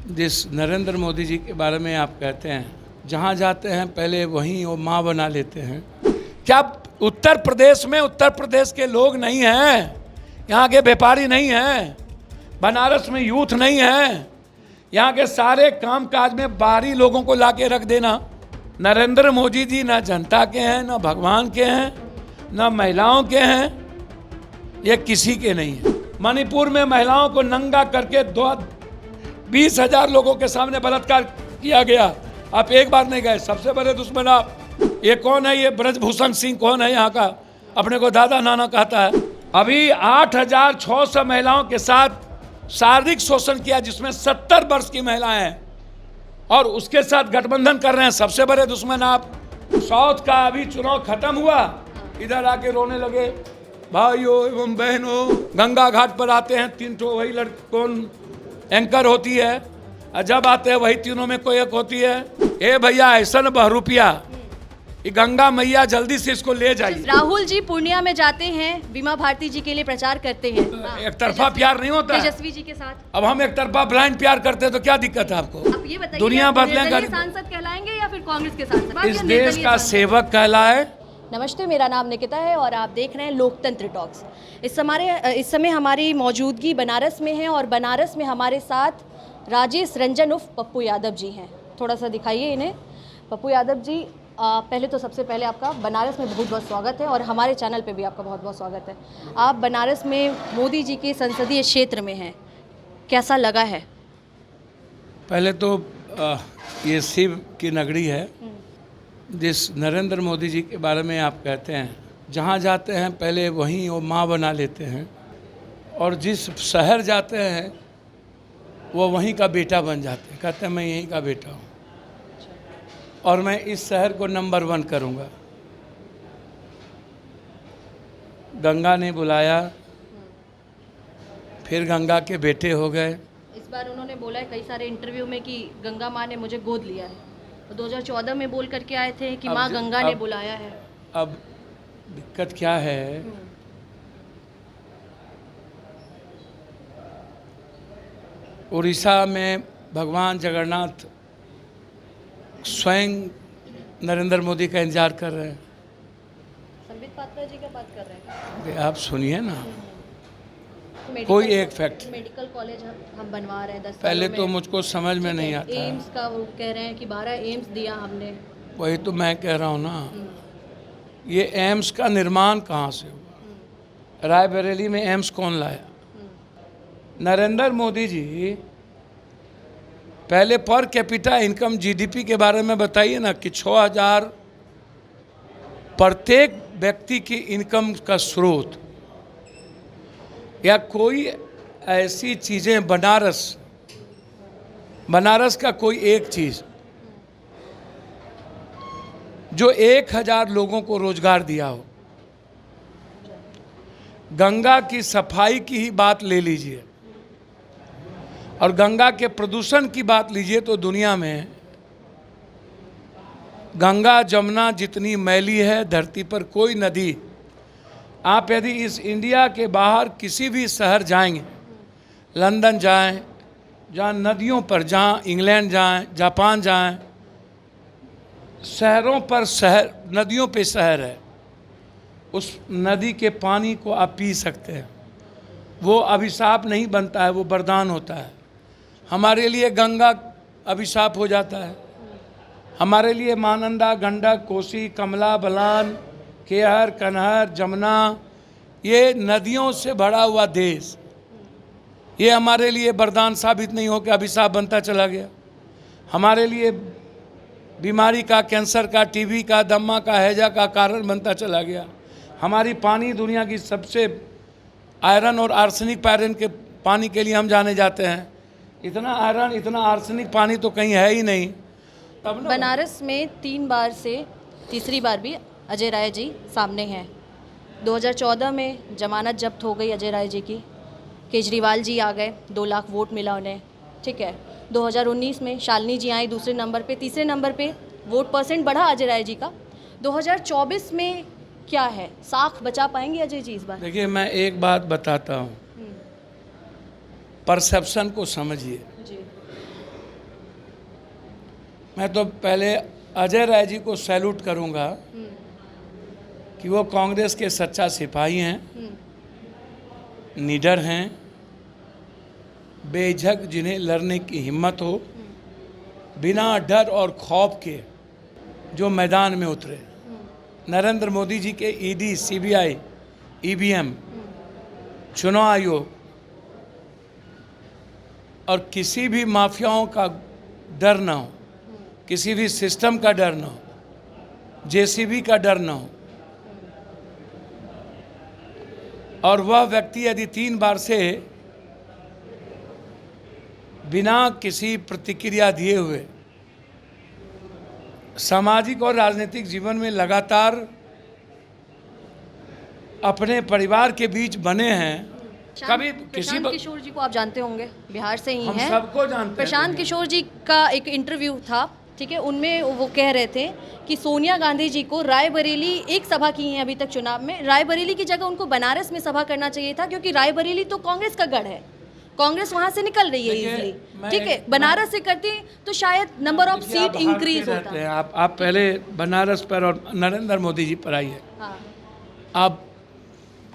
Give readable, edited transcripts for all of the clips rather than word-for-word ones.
जिस नरेंद्र मोदी जी के बारे में आप कहते हैं, जहाँ जाते हैं पहले वहीं वो माँ बना लेते हैं। क्या उत्तर प्रदेश के लोग नहीं हैं? यहाँ के व्यापारी नहीं हैं? बनारस में यूथ नहीं है? यहाँ के सारे कामकाज में बाहरी लोगों को लाके रख देना। नरेंद्र मोदी जी ना जनता के हैं, ना भगवान के हैं, ना महिलाओं के हैं, ये किसी के नहीं है। मणिपुर में महिलाओं को नंगा करके 20,000 लोगों के सामने बलात्कार किया गया। आप एक बार नहीं गए, सबसे बड़े दुश्मन आप। ये कौन है? ये ब्रजभूषण सिंह कौन है यहाँ का? अपने को दादा नाना कहता है। अभी 8,600 महिलाओं के साथ शारीरिक शोषण किया, जिसमें 70 वर्ष की महिलाएं हैं, और उसके साथ गठबंधन कर रहे हैं। सबसे बड़े दुश्मन आप। साउथ का अभी चुनाव खत्म हुआ, इधर आके रोने लगे। भाइयों एवं बहनों, गंगा घाट पर आते हैं 3 ठो, वही कौन एंकर होती है, और जब आते हैं वही तीनों में कोई एक होती है। ए भैया, ऐसा न बहरूपिया, ये गंगा मैया जल्दी से इसको ले जाइए। राहुल जी पूर्णिया में जाते हैं, बीमा भारती जी के लिए प्रचार करते हैं। एक तरफा प्यार नहीं होता? तेजस्वी जी के साथ। अब हम एक तरफा ब्लाइंड प्यार करते हैं तो क्या दिक्कत है आपको? अब ये बताइए, दुनिया बदलेगा। सांसद कहलाएंगे या फिर कांग्रेस के सांसद? इस देश का सेवक कहलाए। नमस्ते, मेरा नाम निकिता है और आप देख रहे हैं लोकतंत्र टॉक्स। इस समय हमारी मौजूदगी बनारस में है और बनारस में हमारे साथ राजेश रंजन उर्फ पप्पू यादव जी हैं। थोड़ा सा दिखाइए इन्हें। पप्पू यादव जी, पहले तो सबसे पहले आपका बनारस में बहुत बहुत स्वागत है और हमारे चैनल पे भी आपका बहुत बहुत स्वागत है। आप बनारस में मोदी जी के संसदीय क्षेत्र में हैं, कैसा लगा है? पहले तो ये शिव की नगरी है। जिस नरेंद्र मोदी जी के बारे में आप कहते हैं, जहाँ जाते हैं पहले वहीं वो माँ बना लेते हैं, और जिस शहर जाते हैं वो वहीं का बेटा बन जाते हैं। कहते हैं मैं यहीं का बेटा हूँ और मैं इस शहर को नंबर 1 करूँगा। गंगा ने बुलाया, फिर गंगा के बेटे हो गए। इस बार उन्होंने बोला है कई सारे इंटरव्यू में कि गंगा माँ ने मुझे गोद लिया है। 2014 में बोल करके आए थे कि माँ गंगा ने बुलाया है। अब दिक्कत क्या है, उड़ीसा में भगवान जगन्नाथ स्वयं नरेंद्र मोदी का इंतजार कर रहे हैं। संबित पात्रा जी का बात कर रहे हैं। आप सुनिए ना, कोई एक फैक्ट। मेडिकल कॉलेज हम बनवा रहे हैं 10 पहले तो मुझको समझ में नहीं आता। एम्स का वो कह रहे हैं कि 12 एम्स दिया हमने। वही तो मैं कह रहा हूँ ना, ये एम्स का निर्माण कहाँ से हुआ? रायबरेली में एम्स कौन लाया? नरेंद्र मोदी जी। पहले पर कैपिटा इनकम जीडीपी के बारे में बताइए ना, कि 6,000 प्रत्येक व्यक्ति की इनकम का स्रोत, या कोई ऐसी चीज़ें बनारस का कोई एक चीज़ जो 1,000 लोगों को रोजगार दिया हो। गंगा की सफाई की ही बात ले लीजिए और गंगा के प्रदूषण की बात लीजिए, तो दुनिया में गंगा जमुना जितनी मैली है धरती पर कोई नदी। आप यदि इस इंडिया के बाहर किसी भी शहर जाएंगे, लंदन जाएं, जहाँ नदियों पर, जहाँ इंग्लैंड जाएं, जापान जाएं, शहरों पर शहर, नदियों पे शहर है। उस नदी के पानी को आप पी सकते हैं। वो अभिशाप नहीं बनता है, वो वरदान होता है। हमारे लिए गंगा अभिशाप हो जाता है। हमारे लिए महानंदा, गंडक, कोसी, कमला, बलान, केहर, कन्हर, जमुना, ये नदियों से भरा हुआ देश, ये हमारे लिए वरदान साबित नहीं हो के अभिशाप बनता चला गया। हमारे लिए बीमारी का, कैंसर का, टीबी का, दमा का, हैजा का कारण बनता चला गया। हमारी पानी दुनिया की सबसे आयरन और आर्सेनिक पैरन के पानी के लिए हम जाने जाते हैं। इतना आयरन, इतना आर्सेनिक पानी तो कहीं है ही नहीं। तब बनारस में 3 बार से तीसरी बार भी अजय राय जी सामने हैं। 2014 में जमानत जब्त हो गई अजय राय जी की, केजरीवाल जी आ गए, 2 लाख वोट मिला उन्हें, ठीक है। 2019 में शालिनी जी आई दूसरे नंबर पे, तीसरे नंबर पे वोट परसेंट बढ़ा अजय राय जी का। 2024 में क्या है, साख बचा पाएंगे अजय जी इस बार? देखिए, मैं एक बात बताता हूँ, परसेप्शन को समझिए। मैं तो पहले अजय राय जी को सैल्यूट करूंगा कि वो कांग्रेस के सच्चा सिपाही हैं, निडर हैं, बेझक जिन्हें लड़ने की हिम्मत हो, बिना डर और खौफ के जो मैदान में उतरे। नरेंद्र मोदी जी के ईडी, सीबीआई, ईवीएम, चुनाव आयोग और किसी भी माफियाओं का डर ना हो, किसी भी सिस्टम का डर ना हो, जेसीबी का डर ना हो। और वह व्यक्ति यदि 3 बार से बिना किसी प्रतिक्रिया दिए हुए सामाजिक और राजनीतिक जीवन में लगातार अपने परिवार के बीच बने हैं, कभी किसी प्रशांत किशोर जी को आप जानते होंगे, बिहार से ही हम हैं। सबको जानते हैं। प्रशांत किशोर जी का एक इंटरव्यू था, ठीक है, उनमें वो कह रहे थे कि सोनिया गांधी जी को रायबरेली, एक सभा की है अभी तक चुनाव में, रायबरेली की जगह उनको बनारस में सभा करना चाहिए था, क्योंकि रायबरेली तो कांग्रेस का गढ़ है, कांग्रेस वहां से निकल रही है इजीली, ठीक है, बनारस से करती तो शायद नंबर ऑफ सीट इंक्रीज होता। आप पहले बनारस पर और नरेंद्र मोदी जी पर आइए। हाँ। आप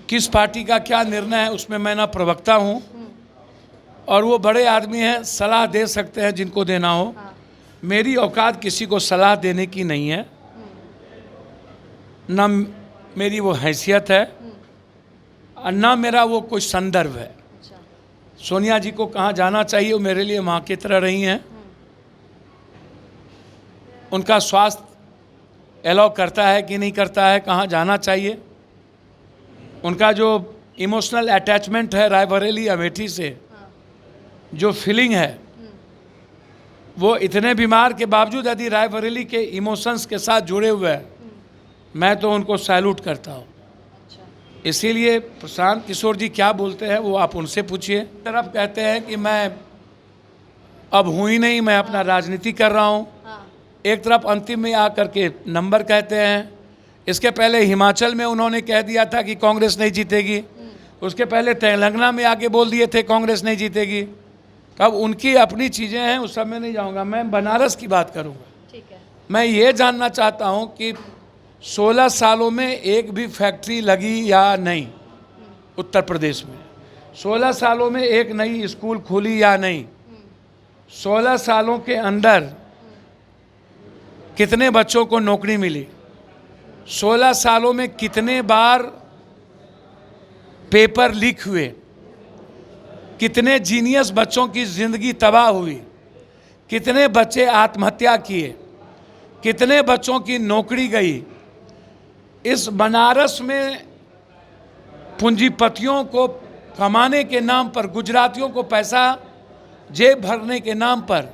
किस पार्टी का क्या निर्णय है उसमें मैं ना प्रवक्ता हूँ, और वो बड़े आदमी हैं, सलाह दे सकते हैं जिनको देना हो। हाँ। मेरी औकात किसी को सलाह देने की नहीं है, ना मेरी वो हैसियत है और ना मेरा वो कोई संदर्भ है। अच्छा। सोनिया जी को कहाँ जाना चाहिए वो मेरे लिए माँ की तरह रही हैं। उनका स्वास्थ्य अलाउ करता है कि नहीं करता है, कहाँ जाना चाहिए, उनका जो इमोशनल अटैचमेंट है रायबरेली अमेठी से, जो फीलिंग है, वो इतने बीमार के बावजूद यदि रायबरेली के इमोशंस के साथ जुड़े हुए हैं, मैं तो उनको सैल्यूट करता हूँ। इसीलिए प्रशांत किशोर जी क्या बोलते हैं वो आप उनसे पूछिए। तरफ कहते हैं कि मैं अब हूँ ही नहीं, मैं अपना राजनीति कर रहा हूँ। एक तरफ अंतिम में आकर के नंबर कहते हैं। इसके पहले हिमाचल में उन्होंने कह दिया था कि कांग्रेस नहीं जीतेगी, उसके पहले तेलंगाना में आके बोल दिए थे कांग्रेस नहीं जीतेगी। अब उनकी अपनी चीज़ें हैं, उस सब में नहीं जाऊंगा, मैं बनारस की बात करूंगा। ठीक है। मैं ये जानना चाहता हूं कि 16 सालों में एक भी फैक्ट्री लगी या नहीं उत्तर प्रदेश में, 16 सालों में एक नई स्कूल खुली या नहीं, 16 सालों के अंदर कितने बच्चों को नौकरी मिली, 16 सालों में कितने बार पेपर लीक हुए, कितने जीनियस बच्चों की ज़िंदगी तबाह हुई, कितने बच्चे आत्महत्या किए, कितने बच्चों की नौकरी गई। इस बनारस में पूंजीपतियों को कमाने के नाम पर, गुजरातियों को पैसा जेब भरने के नाम पर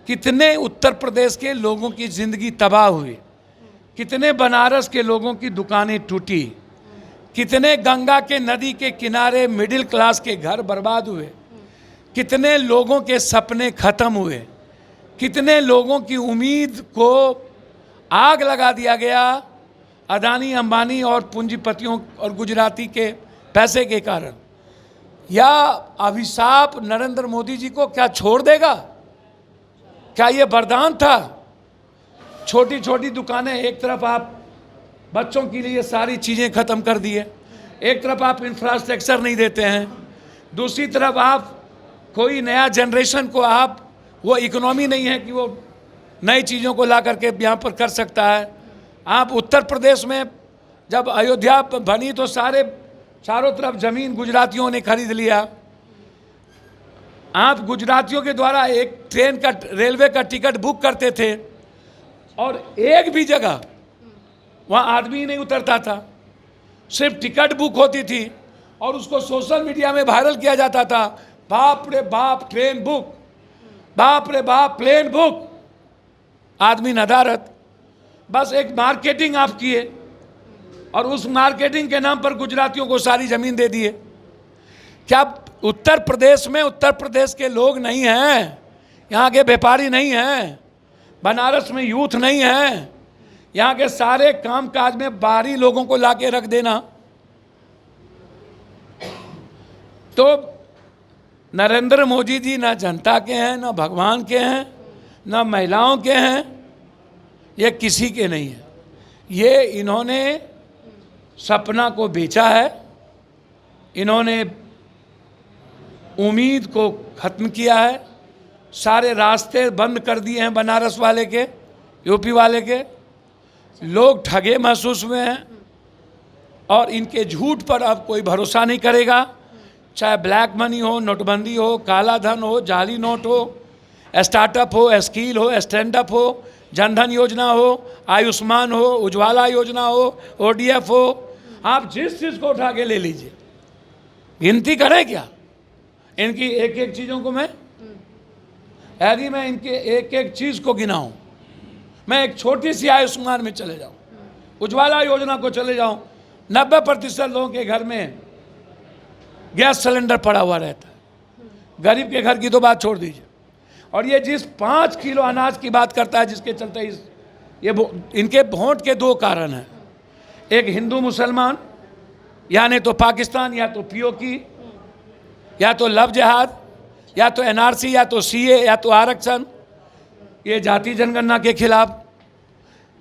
कितने उत्तर प्रदेश के लोगों की ज़िंदगी तबाह हुई, कितने बनारस के लोगों की दुकानें टूटी, कितने गंगा के नदी के किनारे मिडिल क्लास के घर बर्बाद हुए, कितने लोगों के सपने खत्म हुए, कितने लोगों की उम्मीद को आग लगा दिया गया अदानी, अंबानी और पूंजीपतियों और गुजराती के पैसे के कारण। या अभिशाप नरेंद्र मोदी जी को क्या छोड़ देगा? क्या ये वरदान था? छोटी छोटी दुकानें, एक तरफ आप बच्चों के लिए सारी चीज़ें ख़त्म कर दिए, एक तरफ आप इंफ्रास्ट्रक्चर नहीं देते हैं, दूसरी तरफ आप कोई नया जनरेशन को आप वो इकोनॉमी नहीं है कि वो नई चीज़ों को ला करके यहाँ पर कर सकता है। आप उत्तर प्रदेश में जब अयोध्या बनी तो चारों तरफ ज़मीन गुजरातियों ने खरीद लिया। आप गुजरातियों के द्वारा एक ट्रेन का, रेलवे का टिकट बुक करते थे और एक भी जगह वहाँ आदमी नहीं उतरता था, सिर्फ टिकट बुक होती थी और उसको सोशल मीडिया में वायरल किया जाता था। बाप रे बाप ट्रेन बुक, बाप रे बाप प्लेन बुक। आदमी नदारत, बस एक मार्केटिंग आप किए और उस मार्केटिंग के नाम पर गुजरातियों को सारी ज़मीन दे दिए। क्या उत्तर प्रदेश में उत्तर प्रदेश के लोग नहीं हैं? यहाँ के व्यापारी नहीं हैं? बनारस में यूथ नहीं है? यहाँ के सारे कामकाज में बाहरी लोगों को लाके रख देना। तो नरेंद्र मोदी जी ना जनता के हैं, ना भगवान के हैं, ना महिलाओं के हैं, ये किसी के नहीं है। ये इन्होंने सपना को बेचा है, इन्होंने उम्मीद को ख़त्म किया है, सारे रास्ते बंद कर दिए हैं बनारस वाले के, यूपी वाले के। लोग ठगे महसूस हुए हैं और इनके झूठ पर अब कोई भरोसा नहीं करेगा। चाहे ब्लैक मनी हो, नोटबंदी हो, काला धन हो, जाली नोट हो, स्टार्टअप हो, स्किल हो, स्टैंडअप हो, जनधन योजना हो, आयुष्मान हो, उज्ज्वला योजना हो, ODF हो, आप जिस चीज़ को उठा के ले लीजिए। गिनती करें क्या इनकी एक एक चीज़ों को? मैं यदि मैं इनके एक एक चीज़ को गिनाऊं, मैं एक छोटी सी आयुष्मान में चले जाऊं, उज्ज्वला योजना को चले जाऊं, 90% लोगों के घर में गैस सिलेंडर पड़ा हुआ रहता है। गरीब के घर की तो बात छोड़ दीजिए। और ये जिस 5 किलो अनाज की बात करता है, जिसके चलते इनके वोट के 2 कारण हैं। एक हिंदू मुसलमान, यानी तो पाकिस्तान, या तो POK, या तो लव जिहाद, या तो NRC, या तो CA, या तो आरक्षण। ये जाति जनगणना के खिलाफ।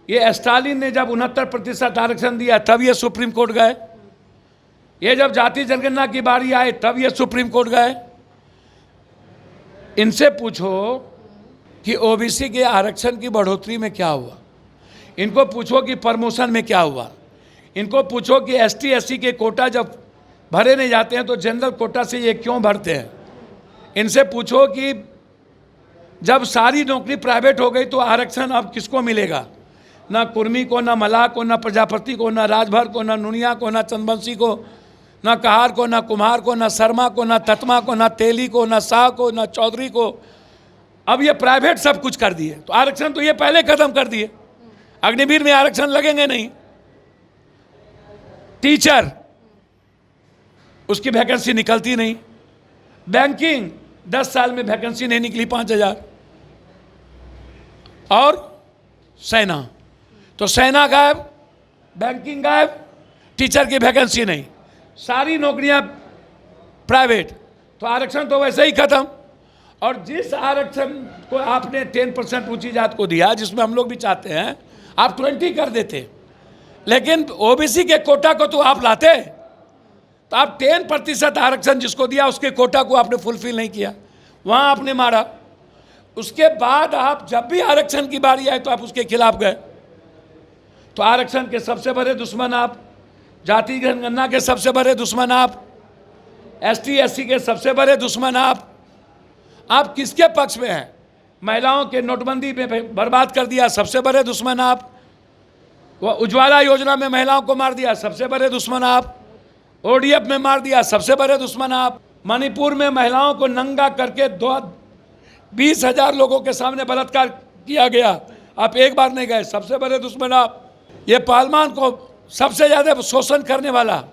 ये स्टालिन ने जब 69% आरक्षण दिया तब ये सुप्रीम कोर्ट गए। ये जब जाति जनगणना की बारी आए तब ये सुप्रीम कोर्ट गए। इनसे पूछो कि OBC के आरक्षण की बढ़ोतरी में क्या हुआ, इनको पूछो कि प्रमोशन में क्या हुआ, इनको पूछो कि ST SC के कोटा जब भरे नहीं जाते हैं तो जनरल कोटा से ये क्यों भरते हैं। इनसे पूछो कि जब सारी नौकरी प्राइवेट हो गई तो आरक्षण अब किसको मिलेगा? ना कुर्मी को, ना मलाह को, ना प्रजापति को, ना राजभर को, ना नुनिया को, ना चंदवंशी को, ना कहार को, ना कुम्हार को, ना शर्मा को, ना ततमा को, ना तेली को, ना शाह को, ना चौधरी को। अब ये प्राइवेट सब कुछ कर दिए। तो आरक्षण तो ये पहले खत्म कर दिए। अग्निवीर में आरक्षण लगेंगे नहीं। टीचर, उसकी वैकेंसी निकलती नहीं। बैंकिंग 10 साल में वैकेंसी नहीं निकली 5000। और सेना, तो सेना गायब, बैंकिंग गायब, टीचर की वैकेंसी नहीं, सारी नौकरियां प्राइवेट। तो आरक्षण तो वैसे ही खत्म। और जिस आरक्षण को आपने 10% ऊंची जात को दिया, जिसमें हम लोग भी चाहते हैं, आप 20 कर देते। लेकिन OBC के कोटा को तो आप लाते, तो आप 10% आरक्षण जिसको दिया उसके कोटा को आपने फुलफिल नहीं किया, वहाँ आपने मारा। उसके बाद आप जब भी आरक्षण की बारी आए तो आप उसके खिलाफ गए। तो आरक्षण के सबसे बड़े दुश्मन आप, जाति जनगणना के सबसे बड़े दुश्मन आप, ST SC के सबसे बड़े दुश्मन आप किसके पक्ष में हैं? महिलाओं के नोटबंदी में बर्बाद कर दिया, सबसे बड़े दुश्मन आप। वो उज्ज्वला योजना में महिलाओं को मार दिया, सबसे बड़े दुश्मन आप। ODF में मार दिया, सबसे बड़े दुश्मन आप। मणिपुर में महिलाओं को नंगा करके 20,000 लोगों के सामने बलात्कार किया गया, आप एक बार नहीं गए, सबसे बड़े दुश्मन आप। ये पहलवान को सबसे ज़्यादा शोषण करने वाला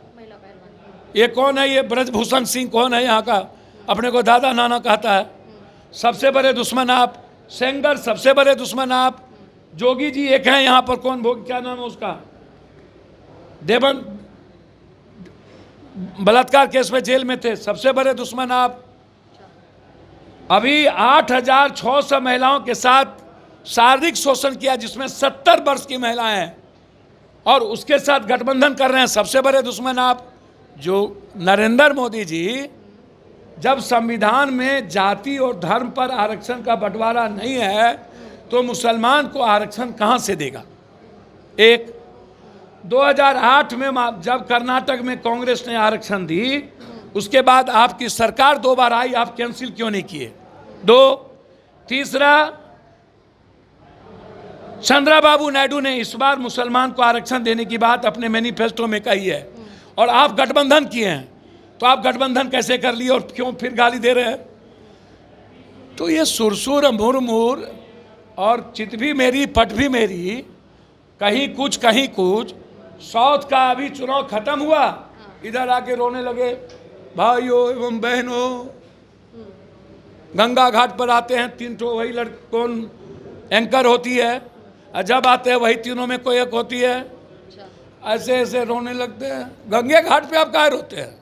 ये कौन है? ये ब्रजभूषण सिंह कौन है यहाँ का? अपने को दादा नाना कहता है, सबसे बड़े दुश्मन आप। सेंगर, सबसे बड़े दुश्मन आप। जोगी जी एक हैं यहाँ पर, कौन भोग, क्या नाम है उसका, देवन, बलात्कार केस में जेल में थे, सबसे बड़े दुश्मन आप। अभी 8,600 महिलाओं के साथ शारीरिक शोषण किया, जिसमें 70 वर्ष की महिलाएं हैं, और उसके साथ गठबंधन कर रहे हैं, सबसे बड़े दुश्मन आप। जो नरेंद्र मोदी जी जब संविधान में जाति और धर्म पर आरक्षण का बंटवारा नहीं है तो मुसलमान को आरक्षण कहां से देगा? 2008 में जब कर्नाटक में कांग्रेस ने आरक्षण दी, उसके बाद आपकी सरकार 2 बार आई, आप कैंसिल क्यों नहीं किए? 2, तीसरा, चंद्रबाबू नायडू ने इस बार मुसलमान को आरक्षण देने की बात अपने मैनिफेस्टो में कही है, और आप गठबंधन किए हैं। तो आप गठबंधन कैसे कर लिए और क्यों फिर गाली दे रहे हैं? तो ये सुरसुर मुरमुर और चित भी मेरी पट भी मेरी, कहीं कुछ कहीं कुछ। साउथ का अभी चुनाव खत्म हुआ, इधर आके रोने लगे, भाइयों एवं बहनों। गंगा घाट पर आते हैं 3 ठो, वही कौन एंकर होती है, और जब आते हैं वही तीनों में कोई एक होती है। ऐसे ऐसे रोने लगते हैं। गंगे घाट पे आप काहे रोते हैं?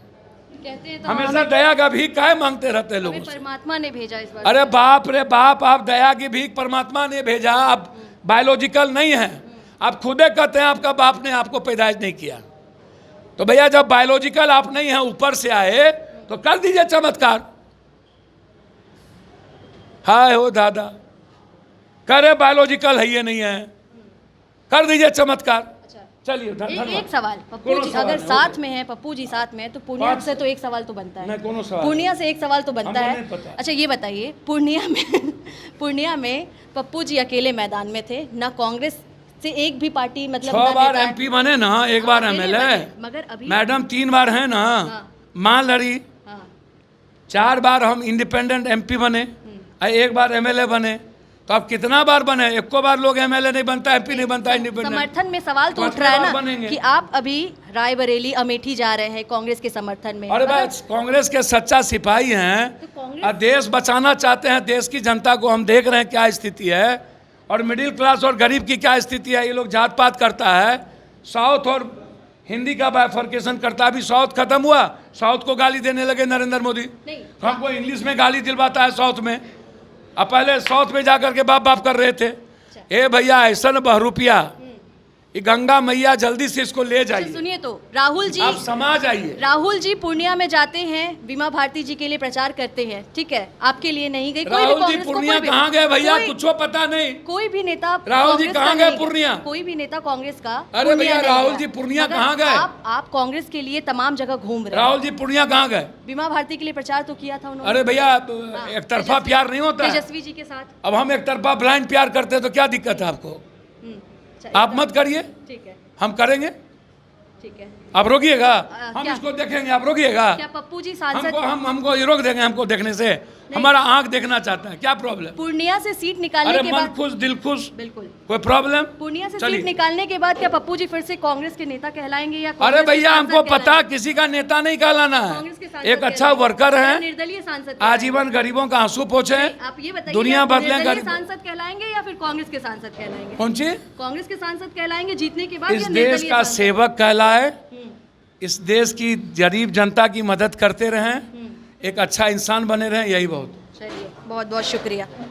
कहते हैं तो हमेशा दया का भीख काहे मांगते रहते हैं लोगों हमें से? परमात्मा ने भेजा इस बार। अरे बाप रे बाप, आप दया की भीख परमात्मा ने भेजा, आप बायोलॉजिकल नहीं है। आप खुदे कहते हैं आपका बाप ने आपको पैदाइश नहीं किया। तो भैया जब बायोलॉजिकल आप नहीं हैं, ऊपर से आए, तो कर दीजिए चमत्कार। हाय हो दादा, करे बायोलॉजिकल है ये नहीं है, कर दीजिए चमत्कार। अच्छा, चलिए एक सवाल पप्पू कोनो जी, सवाल अगर है, साथ में है पप्पू जी साथ में है तो पूर्णिया बात से तो एक सवाल तो बनता है। नहीं, कोनो सवाल पूर्णिया से एक सवाल तो बनता हमको है। नहीं पता। अच्छा ये बताइए, पूर्णिया में पप्पू जी अकेले मैदान में थे ना, कांग्रेस से एक भी पार्टी मतलब 6 ना बार नेता- एमपी बने ना, एक बार अकेले एमएलए, बने, मगर अभी मैडम 3 बार है ना, मां लड़ी, हाँ, 4 बार हम इंडिपेंडेंट एमपी बने, 1 बार एमएलए बने। तो अब कितना बार बने? एको बार लोग एमएलए नहीं बनता, एमपी नहीं बनता, इंडिपेंडेंट। समर्थन में सवाल तो तो उठ रहा है बार ना बनेंगे। कि आप अभी रायबरेली अमेठी जा रहे हैं कांग्रेस के समर्थन में। अरे भाई, कांग्रेस के सच्चा सिपाही हैं तो कांग्रेस- और देश बचाना चाहते हैं। देश की जनता को हम देख रहे हैं क्या स्थिति है, और मिडिल क्लास और गरीब की क्या स्थिति है। ये लोग जात पात करता है, साउथ और हिंदी का बाइफर्केशन करता है। अभी साउथ खत्म हुआ, साउथ को गाली देने लगे नरेंद्र मोदी। नहीं। तो हमको इंग्लिश में गाली दिलवाता है साउथ में। अब पहले साउथ में जाकर के बाप बाप कर रहे थे। ए भैया, ऐसा न बहरूपिया, ये गंगा मैया जल्दी से इसको ले जाइए। सुनिए तो राहुल जी, आप समाज आइए। राहुल जी पूर्णिया में जाते हैं, बीमा भारती जी के लिए प्रचार करते हैं, ठीक है, आपके लिए नहीं गए। कोई भी राहुल जी कांग्रेस को पूर्णिया कोई भी- कहाँ गए भैया? कोई- कुछ पता नहीं। कोई भी नेता राहुल जी कांग्रेस कहाँ का गए नहीं पूर्णिया? कोई भी नेता कांग्रेस का अरे पूर्णिया भैया, नहीं राहुल गया। जी पूर्णिया मगर कहाँ गए? आप कांग्रेस के लिए तमाम जगह घूम रहे हैं। राहुल जी पूर्णिया कहाँ गए? बीमा भारती के लिए प्रचार तो किया था उन्होंने। अरे भैया, हाँ, एक तरफा प्यार नहीं होता है। तेजस्वी जी के साथ। अब हम एक तरफा ब्लाइंड प्यार करते हैं तो क्या दिक्कत है आपको? अच्छा, आप मत करिए, ठीक है, हम करेंगे। ठीक है। आप रोकिएगा, हम क्या? इसको देखेंगे, आप रोकिएगा। क्या पप्पू जी सांसद हमको ये रोक देंगे हमको देखने से? हमारा आंख देखना चाहता है, क्या प्रॉब्लम? पूर्णिया से सीट निकालने अरे के मन बाद खुश दिल खुश, बिल्कुल कोई प्रॉब्लम? पूर्णिया से चलिए। सीट निकालने के बाद क्या पप्पू जी फिर से कांग्रेस के नेता कहलाएंगे या अरे कांग्रेस के भैया, सांसद हमको पता, कहलाएंगे? किसी का नेता नहीं कहलाना कांग्रेस के है। सांसद एक अच्छा कहलाएंगे। वर्कर या है, निर्दलीय सांसद आजीवन गरीबों का आंसू पोछे। आप ये बताइए, दुनिया आप बदले निर्दलीय गरीब। सांसद कहलाएंगे या फिर कांग्रेस के सांसद कहलाएंगे? कौन सी? कांग्रेस के सांसद कहलाएंगे जीतने के बाद इस या देश निर्दलीय का सांसद? सेवक कहलाए, इस देश की गरीब जनता की मदद करते रहें, एक अच्छा इंसान बने रहें, यही बहुत। चलिए, बहुत बहुत शुक्रिया।